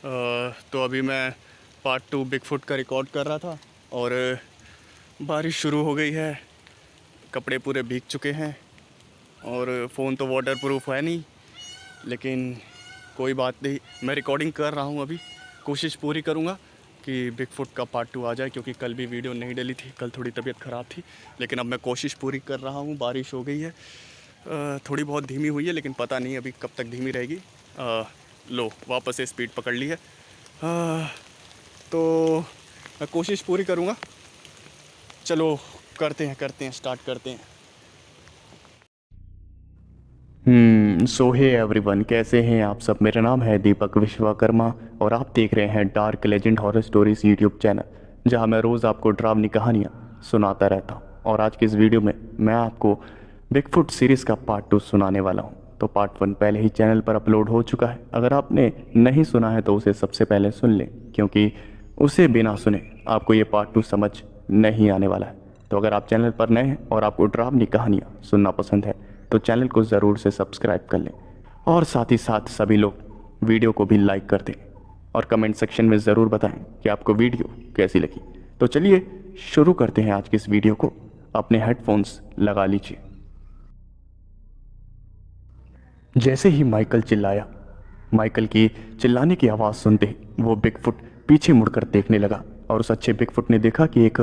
तो अभी मैं पार्ट 2 बिगफुट का रिकॉर्ड कर रहा था और बारिश शुरू हो गई है। कपड़े पूरे भीग चुके हैं और फ़ोन तो वाटर प्रूफ है नहीं, लेकिन कोई बात नहीं, मैं रिकॉर्डिंग कर रहा हूँ। अभी कोशिश पूरी करूँगा कि बिगफुट का पार्ट 2 आ जाए, क्योंकि कल भी वीडियो नहीं डली थी। कल थोड़ी तबीयत ख़राब थी, लेकिन अब मैं कोशिश पूरी कर रहा हूँ। बारिश हो गई है, थोड़ी बहुत धीमी हुई है, लेकिन पता नहीं अभी कब तक धीमी रहेगी। लो वापस से स्पीड पकड़ ली है। तो मैं कोशिश पूरी करूँगा। चलो करते हैं स्टार्ट करते हैं। सो हे एवरीवन, कैसे हैं आप सब। मेरा नाम है दीपक विश्वकर्मा और आप देख रहे हैं dark legend horror stories YouTube channel, जहां मैं रोज़ आपको डरावनी कहानियां सुनाता रहता हूं। और आज की इस वीडियो में मैं आपको बिगफुट सीरीज़ का पार्ट 2 सुनाने वाला हूं। तो पार्ट 1 पहले ही चैनल पर अपलोड हो चुका है। अगर आपने नहीं सुना है तो उसे सबसे पहले सुन लें, क्योंकि उसे बिना सुने आपको ये पार्ट 2 समझ नहीं आने वाला है। तो अगर आप चैनल पर नए हैं और आपको डरावनी कहानियाँ सुनना पसंद है तो चैनल को ज़रूर से सब्सक्राइब कर लें, और साथ ही साथ सभी लोग वीडियो को भी लाइक कर दें और कमेंट सेक्शन में ज़रूर बताएं कि आपको वीडियो कैसी लगी। तो चलिए शुरू करते हैं आज की इस वीडियो को। अपने हेडफोन्स लगा लीजिए। जैसे ही माइकल चिल्लाया, माइकल की चिल्लाने की आवाज़ सुनते ही वो बिगफुट पीछे मुड़कर देखने लगा, और उस अच्छे बिगफुट ने देखा कि एक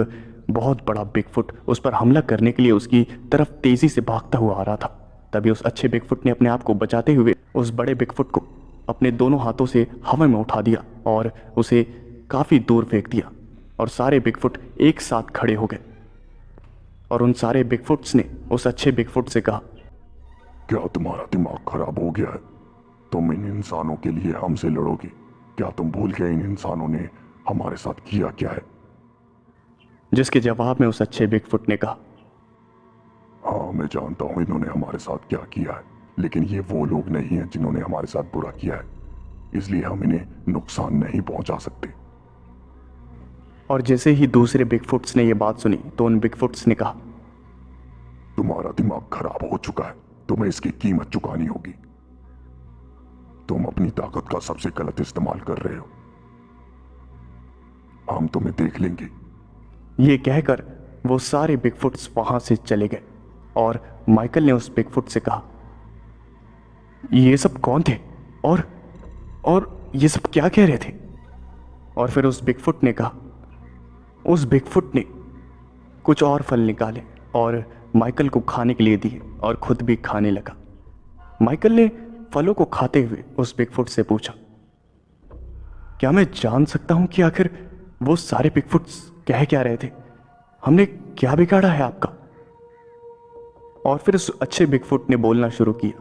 बहुत बड़ा बिगफुट उस पर हमला करने के लिए उसकी तरफ तेज़ी से भागता हुआ आ रहा था। तभी उस अच्छे बिगफुट ने अपने आप को बचाते हुए उस बड़े बिगफुट को अपने दोनों हाथों से हवा में उठा दिया और उसे काफ़ी दूर फेंक दिया, और सारे बिगफुट एक साथ खड़े हो गए। और उन सारे बिगफुट्स ने उस अच्छे बिगफुट से कहा, क्या तुम्हारा दिमाग खराब हो गया है? तुम इन इंसानों के लिए हमसे लड़ोगे? क्या तुम भूल गए इन इंसानों ने हमारे साथ किया क्या है? जिसके जवाब में उस अच्छे बिगफुट ने कहा, हाँ, मैं जानता हूँ इन्होंने हमारे साथ क्या किया है, लेकिन ये वो लोग नहीं हैं जिन्होंने हमारे साथ बुरा किया है, इसलिए हम इन्हें नुकसान नहीं पहुंचा सकते। और जैसे ही दूसरे बिगफुट्स ने यह बात सुनी तो उन बिगफुट्स ने कहा, तुम्हारा दिमाग खराब हो चुका है, तुम्हें इसकी कीमत चुकानी होगी। तुम अपनी ताकत का सबसे गलत इस्तेमाल कर रहे हो। हम तुम्हें देख लेंगे। ये कहकर वो सारे बिगफुट्स वहां से चले गए। और माइकल ने उस बिगफुट से कहा, ये सब कौन थे और ये सब क्या कह रहे थे। और फिर उस बिगफुट ने कहा, उस बिगफुट ने कुछ और फल निकाले और माइकल को खाने के लिए दिए और खुद भी खाने लगा। माइकल ने फलों को खाते हुए उस बिगफुट से पूछा, क्या मैं जान सकता हूं कि आखिर वो सारे बिगफुट्स कह क्या रहे थे। हमने क्या बिगाड़ा है आपका। और फिर उस अच्छे बिगफुट ने बोलना शुरू किया,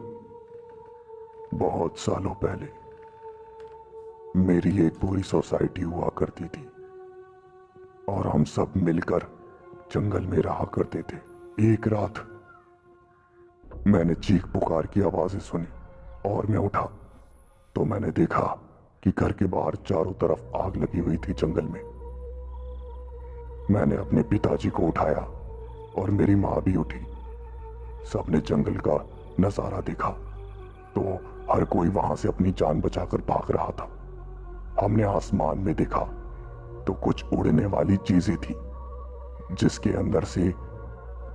बहुत सालों पहले मेरी एक पूरी सोसाइटी हुआ करती थी और हम सब मिलकर जंगल में रहा करते थे। एक रात मैंने चीख पुकार की आवाजें सुनी और मैं उठा तो मैंने देखा कि घर के बाहर चारों तरफ आग लगी हुई थी जंगल में। मैंने अपने पिताजी को उठाया और मेरी माँ भी उठी। सबने जंगल का नजारा देखा तो हर कोई वहां से अपनी जान बचाकर भाग रहा था। हमने आसमान में देखा तो कुछ उड़ने वाली चीजें थी, जिसके अंदर से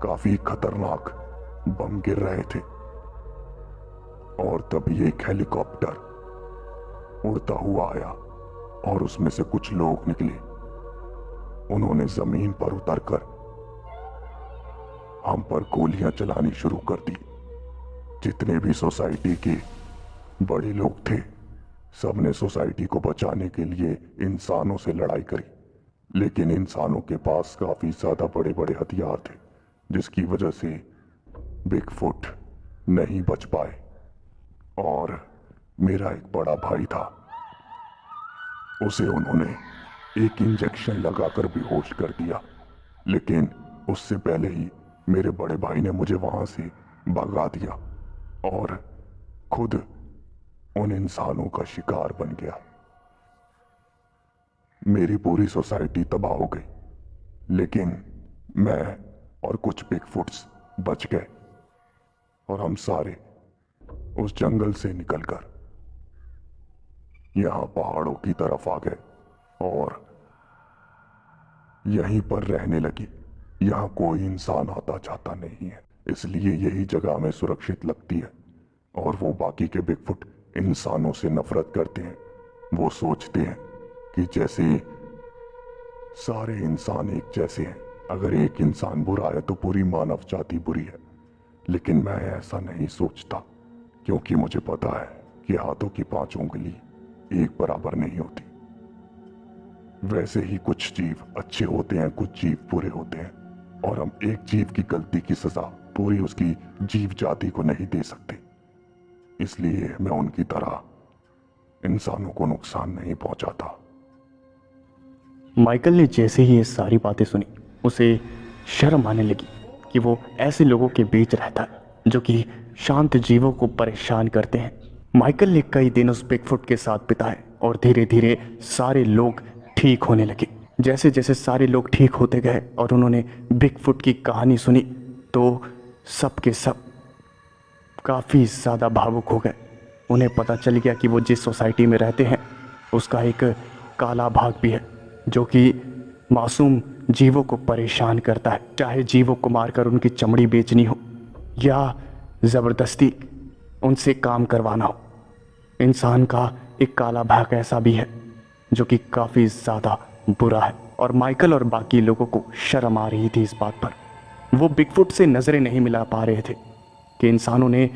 काफी खतरनाक बम गिर रहे थे। और तभी एक हेलीकॉप्टर उड़ता हुआ आया और उसमें से कुछ लोग निकले। उन्होंने जमीन पर उतरकर हम पर गोलियां चलानी शुरू कर दी। जितने भी सोसाइटी के बड़े लोग थे, सबने सोसाइटी को बचाने के लिए इंसानों से लड़ाई करी, लेकिन इंसानों के पास काफी ज्यादा बड़े बड़े हथियार थे, जिसकी वजह से बिगफुट नहीं बच पाए। और मेरा एक बड़ा भाई था, उसे उन्होंने एक इंजेक्शन लगाकर बेहोश कर दिया, लेकिन उससे पहले ही मेरे बड़े भाई ने मुझे वहां से भगा दिया और खुद उन इंसानों का शिकार बन गया। मेरी पूरी सोसाइटी तबाह हो गई, लेकिन मैं और कुछ बिगफुट्स बच गए और हम सारे उस जंगल से निकलकर यहाँ पहाड़ों की तरफ आ गए और यहीं पर रहने लगी। यहाँ कोई इंसान आता जाता नहीं है, इसलिए यही जगह हमें सुरक्षित लगती है। और वो बाकी के बिगफुट इंसानों से नफरत करते हैं। वो सोचते हैं कि जैसे सारे इंसान एक जैसे हैं, अगर एक इंसान बुरा है तो पूरी मानव जाति बुरी है। लेकिन मैं ऐसा नहीं सोचता, क्योंकि मुझे पता है कि हाथों की 5 उंगली एक बराबर नहीं होती। वैसे ही कुछ जीव अच्छे होते हैं, कुछ जीव बुरे होते हैं, और हम एक जीव की गलती की सजा पूरी उसकी जीव जाति को नहीं दे सकते। इसलिए मैं उनकी तरह इंसानों को नुकसान नहीं पहुंचाता। माइकल ने जैसे ही ये सारी बातें सुनी, उसे शर्म आने लगी कि वो ऐसे लोगों के बीच रहता है जो कि शांत जीवों को परेशान करते हैं। माइकल ने कई दिन उस बिगफुट के साथ बिताए और धीरे धीरे सारे लोग ठीक होने लगे। जैसे जैसे सारे लोग ठीक होते गए और उन्होंने बिगफुट की कहानी सुनी तो सब के सब काफ़ी ज़्यादा भावुक हो गए। उन्हें पता चल गया कि वो जिस सोसाइटी में रहते हैं उसका एक काला भाग भी है जो कि मासूम जीवों को परेशान करता है, चाहे जीवों को मारकर उनकी चमड़ी बेचनी हो या ज़बरदस्ती उनसे काम करवाना हो। इंसान का एक काला भाग ऐसा भी है जो कि काफ़ी ज़्यादा बुरा है। और माइकल और बाकी लोगों को शर्म आ रही थी इस बात पर। वो बिगफुट से नज़रें नहीं मिला पा रहे थे कि इंसानों ने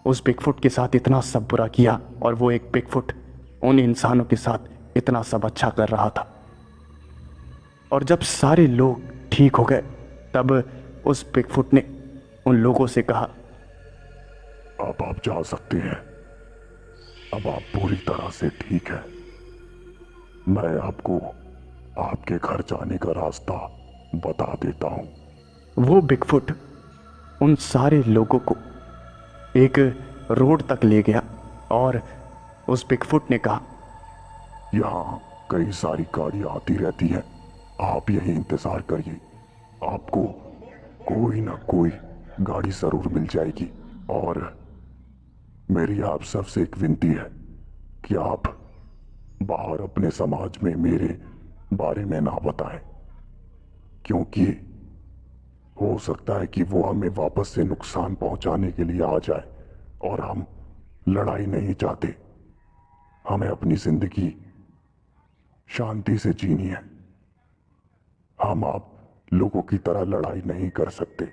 उस बिगफुट के साथ इतना सब बुरा किया और वो एक बिगफुट उन इंसानों के साथ इतना सब अच्छा कर रहा था। और जब सारे लोग ठीक हो गए तब उस बिगफुट ने उन लोगों से कहा, अब आप जा सकते हैं, अब आप पूरी तरह से ठीक है। मैं आपको आपके घर जाने का रास्ता बता देता हूं। वो बिगफुट उन सारे लोगों को एक रोड तक ले गया और उस बिगफुट ने कहा, यहाँ कई सारी गाड़ियाँ आती रहती हैं, आप यहीं इंतज़ार करिए, आपको कोई ना कोई गाड़ी ज़रूर मिल जाएगी। और मेरी आप सबसे एक विनती है कि आप बाहर अपने समाज में मेरे बारे में ना बताएं, क्योंकि हो सकता है कि वो हमें वापस से नुकसान पहुंचाने के लिए आ जाए, और हम लड़ाई नहीं चाहते। हमें अपनी जिंदगी शांति से जीनी है। हम आप लोगों की तरह लड़ाई नहीं कर सकते।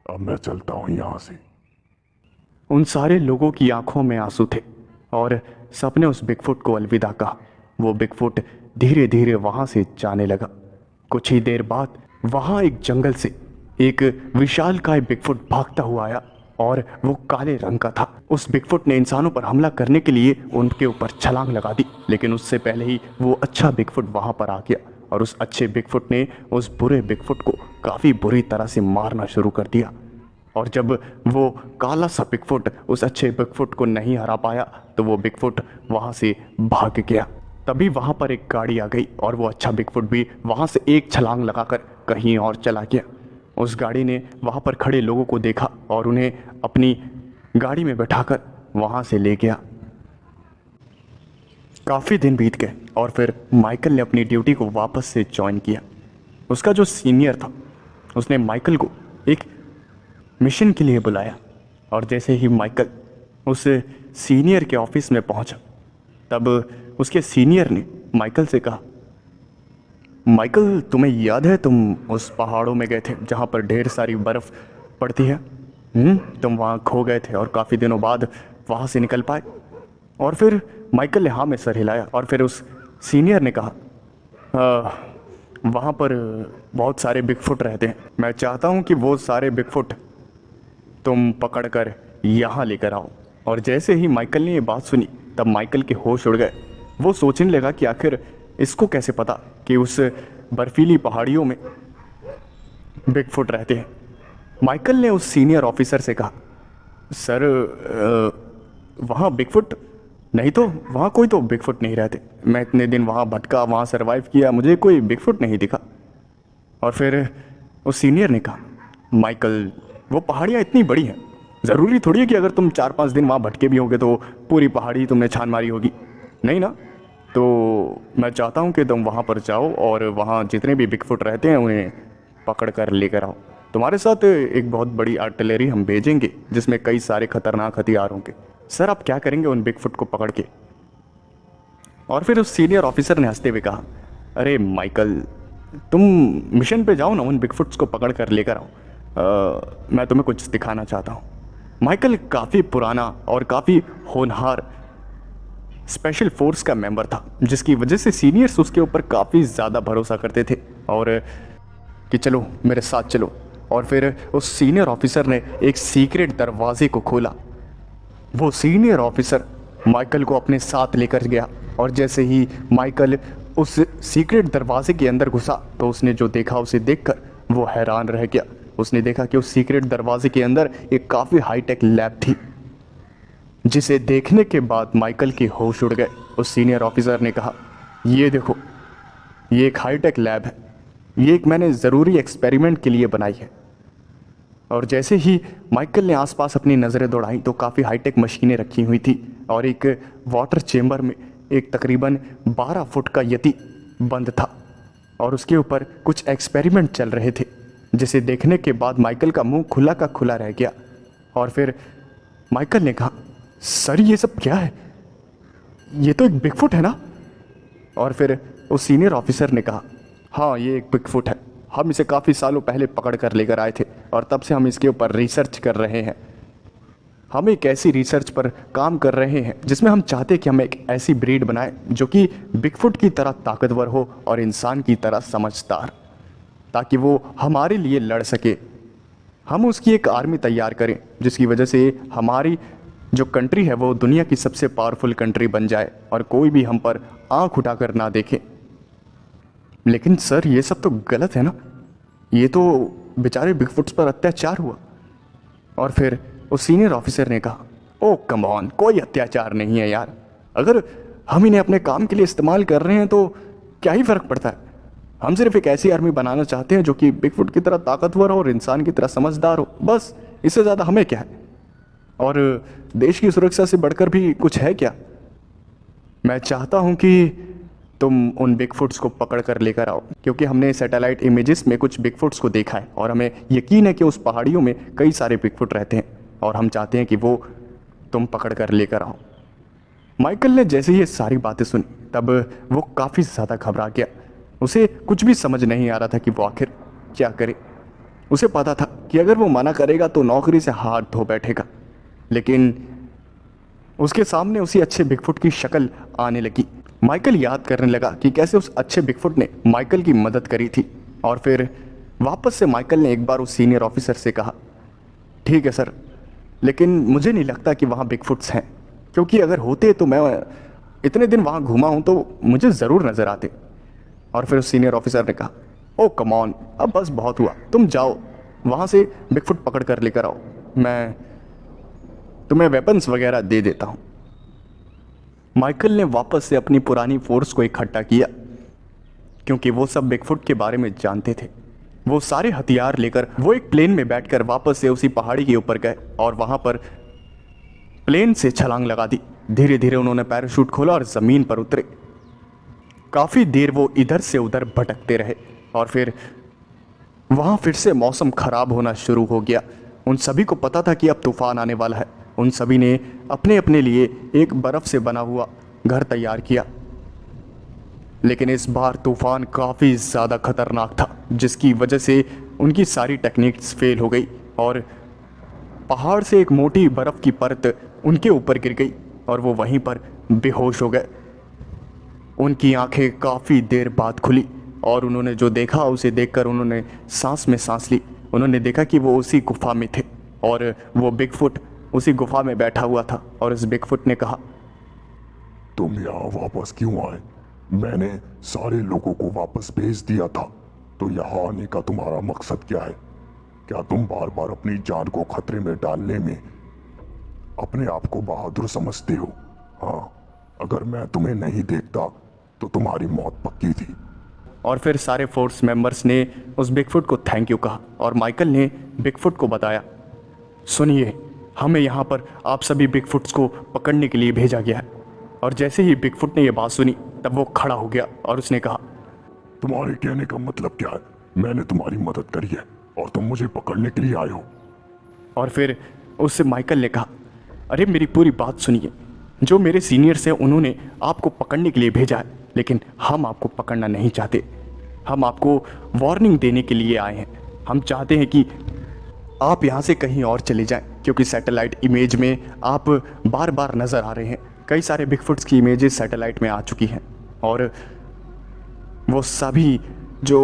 अब मैं चलता हूं यहां से। उन सारे लोगों की आंखों में आंसू थे और सबने उस बिगफुट को अलविदा कहा। वो बिगफुट धीरे धीरे वहां से जाने लगा। कुछ ही देर बाद वहां एक जंगल से एक विशालकाय बिगफुट भागता हुआ आया और वो काले रंग का था। उस बिगफुट ने इंसानों पर हमला करने के लिए उनके ऊपर छलांग लगा दी, लेकिन उससे पहले ही वो अच्छा बिगफुट वहां पर आ गया और उस अच्छे बिगफुट ने उस बुरे बिगफुट को काफ़ी बुरी तरह से मारना शुरू कर दिया। और जब वो काला सा बिगफुट उस अच्छे बिगफुट को नहीं हरा पाया तो वो बिगफुट वहाँ से भाग गया। तभी वहाँ पर एक गाड़ी आ गई और वो अच्छा बिगफुट भी वहाँ से एक छलांग लगाकर कहीं और चला गया। उस गाड़ी ने वहाँ पर खड़े लोगों को देखा और उन्हें अपनी गाड़ी में बैठाकर वहाँ से ले गया। काफ़ी दिन बीत गए और फिर माइकल ने अपनी ड्यूटी को वापस से ज्वाइन किया। उसका जो सीनियर था उसने माइकल को एक मिशन के लिए बुलाया और जैसे ही माइकल उस सीनियर के ऑफिस में पहुंचा तब उसके सीनियर ने माइकल से कहा, माइकल तुम्हें याद है तुम उस पहाड़ों में गए थे जहां पर ढेर सारी बर्फ़ पड़ती है? तुम वहां खो गए थे और काफ़ी दिनों बाद वहां से निकल पाए। और फिर माइकल ने हाँ में सर हिलाया और फिर उस सीनियर ने कहा, वहाँ पर बहुत सारे बिगफुट रहते हैं। मैं चाहता हूँ कि वो सारे बिगफुट तुम पकड़ कर यहाँ लेकर आओ। और जैसे ही माइकल ने ये बात सुनी तब माइकल के होश उड़ गए। वो सोचने लगा कि आखिर इसको कैसे पता कि उस बर्फीली पहाड़ियों में बिगफुट रहते हैं। माइकल ने उस सीनियर ऑफिसर से कहा, सर वहाँ बिगफुट नहीं तो वहाँ कोई तो बिगफुट नहीं रहते। मैं इतने दिन वहाँ भटका, वहाँ सरवाइव किया, मुझे कोई बिगफुट नहीं दिखा। और फिर उस सीनियर ने कहा, माइकल वो पहाड़ियाँ इतनी बड़ी हैं, ज़रूरी थोड़ी है कि अगर तुम 4-5 दिन वहाँ भटके भी होगे तो पूरी पहाड़ी तुमने छान मारी होगी। नहीं ना? तो मैं चाहता हूँ कि तुम वहाँ पर जाओ और वहाँ जितने भी बिगफुट रहते हैं उन्हें पकड़ कर लेकर आओ। तुम्हारे साथ एक बहुत बड़ी आर्टिलरी हम भेजेंगे जिसमें कई सारे खतरनाक हथियार होंगे। सर आप क्या करेंगे उन बिगफुट को पकड़ के? और फिर उस सीनियर ऑफिसर ने हंसते हुए कहा, अरे माइकल, तुम मिशन पे जाओ ना, उन बिगफुट्स को पकड़ कर लेकर आओ। मैं तुम्हें कुछ दिखाना चाहता हूँ। माइकल काफ़ी पुराना और काफ़ी होनहार स्पेशल फोर्स का मेंबर था, जिसकी वजह से सीनियर्स उसके ऊपर काफ़ी ज़्यादा भरोसा करते थे और कि चलो मेरे साथ चलो। और फिर उस सीनियर ऑफिसर ने एक सीक्रेट दरवाजे को खोला। वो सीनियर ऑफिसर माइकल को अपने साथ लेकर गया और जैसे ही माइकल उस सीक्रेट दरवाजे के अंदर घुसा तो उसने जो देखा उसे देखकर वो हैरान रह गया। उसने देखा कि उस सीक्रेट दरवाजे के अंदर एक काफ़ी हाईटेक लैब थी, जिसे देखने के बाद माइकल के होश उड़ गए। उस सीनियर ऑफिसर ने कहा, ये देखो, ये एक हाईटेक लैब है, ये एक मैंने ज़रूरी एक्सपेरिमेंट के लिए बनाई है। और जैसे ही माइकल ने आसपास अपनी नज़रें दौड़ाई तो काफ़ी हाईटेक मशीनें रखी हुई थी और एक वाटर चेम्बर में एक तकरीबन 12 फुट का यति बंद था और उसके ऊपर कुछ एक्सपेरिमेंट चल रहे थे, जिसे देखने के बाद माइकल का मुंह खुला का खुला रह गया। और फिर माइकल ने कहा, सर ये सब क्या है? ये तो एक बिगफुट है ना? और फिर उस सीनियर ऑफिसर ने कहा, हाँ ये एक बिगफुट है, हम इसे काफ़ी सालों पहले पकड़ कर लेकर आए थे और तब से हम इसके ऊपर रिसर्च कर रहे हैं। हम एक ऐसी रिसर्च पर काम कर रहे हैं जिसमें हम चाहते हैं कि हम एक ऐसी ब्रीड बनाएं जो कि बिगफुट की तरह ताकतवर हो और इंसान की तरह समझदार, ताकि वो हमारे लिए लड़ सके। हम उसकी एक आर्मी तैयार करें जिसकी वजह से हमारी जो कंट्री है वो दुनिया की सबसे पावरफुल कंट्री बन जाए और कोई भी हम पर आंख उठाकर ना देखे। लेकिन सर ये सब तो गलत है ना? ये तो बेचारे बिगफुट्स पर अत्याचार हुआ। और फिर उस सीनियर ऑफिसर ने कहा, ओ कम ऑन, कोई अत्याचार नहीं है यार। अगर हम इन्हें अपने काम के लिए इस्तेमाल कर रहे हैं तो क्या ही फ़र्क पड़ता है? हम सिर्फ एक ऐसी आर्मी बनाना चाहते हैं जो कि बिगफुट की तरह ताकतवर हो और इंसान की तरह समझदार हो, बस। इससे ज़्यादा हमें क्या है? और देश की सुरक्षा से बढ़कर भी कुछ है क्या? मैं चाहता हूं कि तुम उन बिगफुट्स को पकड़ कर लेकर आओ, क्योंकि हमने सैटेलाइट इमेजेस में कुछ बिगफुट्स को देखा है और हमें यकीन है कि उस पहाड़ियों में कई सारे बिगफुट रहते हैं और हम चाहते हैं कि वो तुम पकड़ कर लेकर आओ। माइकल ने जैसे ये सारी बातें सुनी तब वो काफ़ी ज़्यादा घबरा गया। उसे कुछ भी समझ नहीं आ रहा था कि वो आखिर क्या करे। उसे पता था कि अगर वो मना करेगा तो नौकरी से हाथ धो बैठेगा, लेकिन उसके सामने उसी अच्छे बिगफुट की शक्ल आने लगी। माइकल याद करने लगा कि कैसे उस अच्छे बिगफुट ने माइकल की मदद करी थी। और फिर वापस से माइकल ने एक बार उस सीनियर ऑफिसर से कहा, ठीक है सर, लेकिन मुझे नहीं लगता कि वहाँ बिगफुट्स हैं, क्योंकि अगर होते तो मैं इतने दिन वहाँ घूमा हूँ तो मुझे ज़रूर नज़र आते। और फिर उस सीनियर ऑफिसर ने कहा, ओ कम ऑन, अब बस बहुत हुआ, तुम जाओ वहाँ से बिगफुट पकड़ कर लेकर आओ, मैं तुम्हें वेपन्स वगैरह दे देता हूँ। माइकल ने वापस से अपनी पुरानी फोर्स को इकट्ठा किया, क्योंकि वो सब बिगफुट के बारे में जानते थे। वो सारे हथियार लेकर वो एक प्लेन में बैठकर वापस से उसी पहाड़ी के ऊपर गए और वहाँ पर प्लेन से छलांग लगा दी। धीरे धीरे उन्होंने पैराशूट खोला और ज़मीन पर उतरे। काफ़ी देर वो इधर से उधर भटकते रहे और फिर वहाँ फिर से मौसम ख़राब होना शुरू हो गया। उन सभी को पता था कि अब तूफ़ान आने वाला है। उन सभी ने अपने अपने लिए एक बर्फ़ से बना हुआ घर तैयार किया, लेकिन इस बार तूफ़ान काफ़ी ज़्यादा खतरनाक था, जिसकी वजह से उनकी सारी टेक्निक्स फेल हो गई और पहाड़ से एक मोटी बर्फ़ की परत उनके ऊपर गिर गई और वो वहीं पर बेहोश हो गए। उनकी आंखें काफ़ी देर बाद खुली और उन्होंने जो देखा उसे देखकर उन्होंने सांस में सांस ली। उन्होंने देखा कि वो उसी गुफा में थे और वो बिगफुट उसी गुफा में बैठा हुआ था। और उस बिगफुट ने कहा, तुम यहाँ वापस क्यों आए? मैंने सारे लोगों को वापस भेज दिया था, तो यहाँ आने का तुम्हारा मकसद क्या है? क्या तुम बार बार अपनी जान को खतरे में डालने में अपने आप को बहादुर समझते हो? हाँ, अगर मैं तुम्हें नहीं देखता तो तुम्हारी मौत पक्की थी। और फिर सारे फोर्स मेंबर्स ने उस बिगफुट को थैंक यू कहा और माइकल ने बिगफुट को बताया, सुनिए, हमें यहाँ पर आप सभी बिगफुट्स को पकड़ने के लिए भेजा गया है और जैसे ही बिगफुट ने यह बात सुनी तब वो खड़ा हो गया और उसने कहा, तुम्हारे कहने का मतलब क्या है? मैंने तुम्हारी मदद करी है और तुम मुझे पकड़ने के लिए आए हो। और फिर उससे माइकल ने कहा, अरे मेरी पूरी बात सुनिए। जो मेरे सीनियर्स हैं उन्होंने आपको पकड़ने के लिए भेजा है, लेकिन हम आपको पकड़ना नहीं चाहते। हम आपको वार्निंग देने के लिए आए हैं। हम चाहते हैं कि आप यहाँ से कहीं और चले जाएं, क्योंकि सैटेलाइट इमेज में आप बार बार नज़र आ रहे हैं। कई सारे बिगफुट्स की इमेजेस सैटेलाइट में आ चुकी हैं और वो सभी जो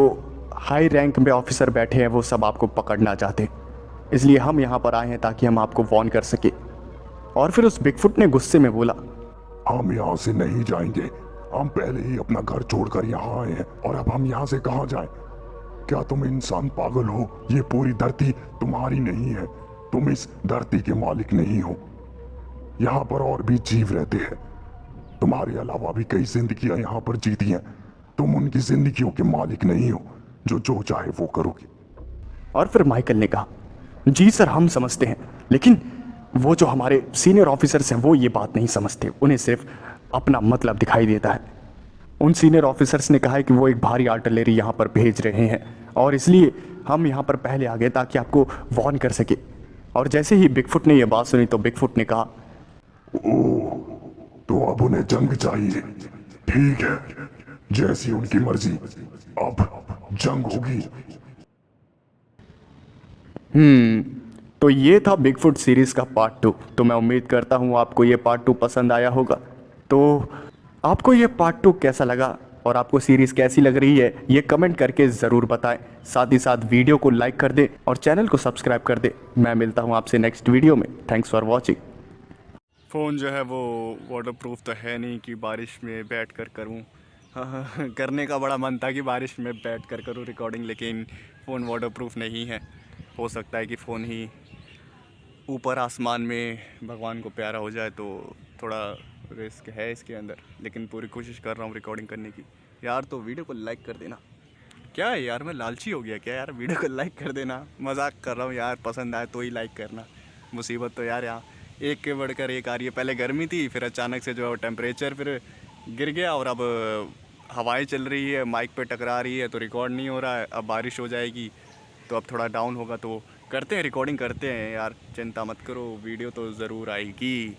हाई रैंक में ऑफिसर बैठे हैं वो सब आपको पकड़ना चाहते हैं। इसलिए हम यहाँ पर आए हैं ताकि हम आपको वार्न कर सके। और फिर उस बिगफुट ने गुस्से में बोला, हम यहाँ से नहीं जाएंगे। हम पहले ही अपना घर छोड़कर यहाँ आए हैं और अब हम यहाँ से कहाँ जाएं? क्या तुम इंसान पागल हो? ये पूरी धरती तुम्हारी नहीं है। तुम इस धरती के मालिक नहीं हो। यहाँ पर और भी जीव रहते हैं। तुम्हारे अलावा भी कई जिंदगियां यहाँ पर जीती हैं। तुम उनकी जिंदगियों के मालिक नहीं हो जो जो चाहे वो करोगे। और फिर माइकल ने कहा, जी सर हम समझते हैं, लेकिन वो जो हमारे सीनियर ऑफिसर्स हैं वो ये बात नहीं समझते। उन्हें सिर्फ अपना मतलब दिखाई देता है। उन सीनियर ऑफिसर्स ने कहा है कि वो एक भारी आर्टिलरी यहाँ पर भेज रहे हैं और इसलिए हम यहाँ पर पहले आ गए ताकि आपको वार्न कर सके। और जैसे ही बिगफुट ने यह बात सुनी तो बिगफुट ने कहा, ओह, तो अब उन्हें जंग चाहिए। ठीक है, जैसी उनकी मर्जी। अब जंग होगी। तो ये था बिगफुट सीरीज़ का पार्ट 2। तो मैं उम्मीद करता हूँ आपको ये पार्ट 2 पसंद आया होगा। तो आपको ये पार्ट 2 कैसा लगा और आपको सीरीज़ कैसी लग रही है ये कमेंट करके ज़रूर बताएं। साथ ही साथ वीडियो को लाइक कर दें और चैनल को सब्सक्राइब कर दें। मैं मिलता हूँ आपसे नेक्स्ट वीडियो में। Thanks for watching. फ़ोन जो है वो वाटरप्रूफ तो है नहीं कि बारिश में बैठ कर करूँ। करने का बड़ा मन था कि बारिश में बैठ कर करूँ रिकॉर्डिंग, लेकिन फ़ोन वाटरप्रूफ नहीं है। हो सकता है कि फ़ोन ही ऊपर आसमान में भगवान को प्यारा हो जाए, तो थोड़ा रिस्क है इसके अंदर, लेकिन पूरी कोशिश कर रहा हूँ रिकॉर्डिंग करने की। यार तो वीडियो को लाइक कर देना। क्या है यार, मैं लालची हो गया क्या यार? वीडियो को लाइक कर देना। मजाक कर रहा हूँ यार, पसंद आए तो ही लाइक करना। मुसीबत तो यार यहाँ एक के बढ़कर एक आ रही है। पहले गर्मी थी, फिर अचानक से जो है टेम्परेचर फिर गिर गया और अब हवाएं चल रही है, माइक पे टकरा रही है तो रिकॉर्ड नहीं हो रहा है। अब बारिश हो जाएगी तो अब थोड़ा डाउन होगा, तो करते हैं रिकॉर्डिंग करते हैं यार। चिंता मत करो, वीडियो तो ज़रूर आएगी।